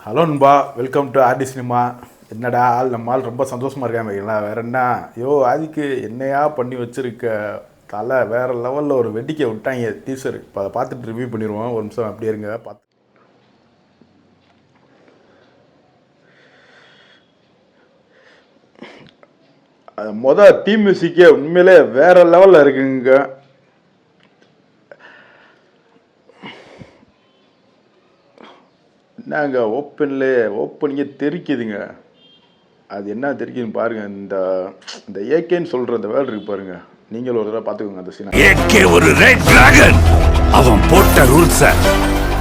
Hello நண்பா, welcome to RT cinema. என்னடா ஆள் நம்ம ஆள் ரொம்ப சந்தோஷமாக இருக்காங்க. வேறு என்ன அதுக்கு என்னையா பண்ணி வச்சுருக்க தலை வேறு லெவலில் ஒரு வெடிக்கை விட்டாங்க டீசர். இப்போ அதை பார்த்துட்டு ரிவ்யூ பண்ணிடுவோம். ஒரு நிமிஷம் அப்படியே இருங்க. அது தீம் மியூசிக்கே உண்மையிலே வேறு லெவலில் இருக்குங்க. என்னங்க ஓப்பனிங்கே தெரிக்குதுங்க. அது என்ன தெரிக்குதுன்னு பாருங்க. இந்த ஏகேன்னு சொல்ற அந்த வேர்டு இருக்கு பாருங்க. நீங்கள் ஒரு தடவை பார்த்துக்கோங்க அந்த சீனை. ஏகே ஒரு ரெட் டிராகன். அவன் போட்ட ரூல்ஸ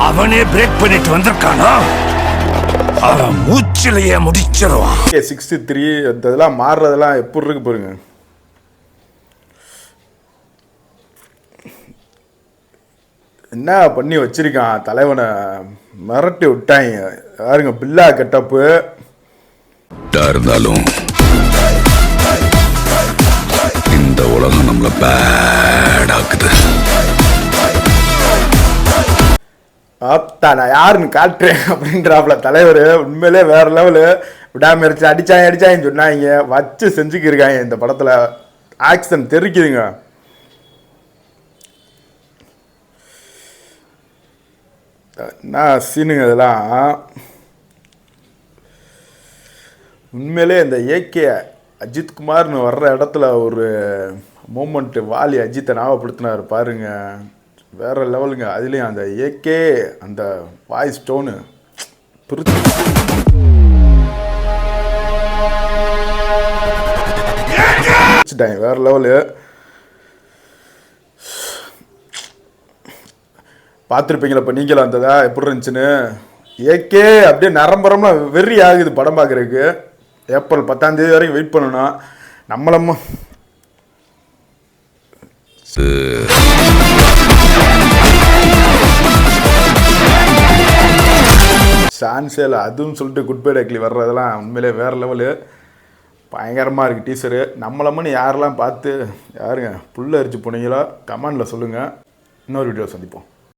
அவனே பிரேக் பண்ணிட்டு வந்திருக்கானா? அவன் மூச்சிலேயே முடிச்சிருவான். 63 இதெல்லாம் மாறுறதெல்லாம் எப்படி இருக்கு பாருங்க. என்ன பண்ணி வச்சிருக்கான் தலைவனை, மிரட்டி விட்டாங்க பாருங்க. பில்லா கெட்டப்பு இருந்தாலும் இந்த உலகம் நம்மள பேட் ஆக்குது. நான் யாருன்னு காட்டுறேன் அப்படின்றாப்ல தலைவர். உண்மையிலே வேற லெவலு. விடாமரிச்சு அடிச்சாங்கன்னு சொன்னாங்க. வச்சு செஞ்சுக்கிருக்காங்க இந்த படத்தில். ஆக்ஷன் தெரிக்குதுங்க. என்ன சீனுங்க இதெல்லாம். உண்மையிலே இந்த ஏகே அஜித்குமார்னு வர்ற இடத்துல ஒரு மூமெண்ட்டு வாலி அஜித்தை ஞாபகப்படுத்தினார் பாருங்க. வேற லெவலுங்க. அதுலேயும் அந்த ஏகே அந்த வாய்ஸ் டோனு பிரிச்சுட்டாங்க. வேற லெவலு. பார்த்துருப்பீங்களா இப்போ நீங்களும் அந்ததா எப்படி இருந்துச்சுன்னு. ஏகே அப்படியே நரம்பரமாக வெறி ஆகுது படம் பார்க்குறதுக்கு. ஏப்ரல் 10 வரைக்கும் வெயிட் பண்ணணும். நம்மளம்மா சான்சேல் அதுவும் சொல்லிட்டு குட் பை டேக்லி வர்றதெல்லாம் உண்மையிலே வேறு லெவலு. பயங்கரமாக இருக்குது டீசரு. நம்மளம்மன்னு யாரெல்லாம் பார்த்து யாருங்க புல்ல அரிச்சு போனீங்களோ கமெண்டில் சொல்லுங்கள். இன்னொரு வீடியோ சந்திப்போம்.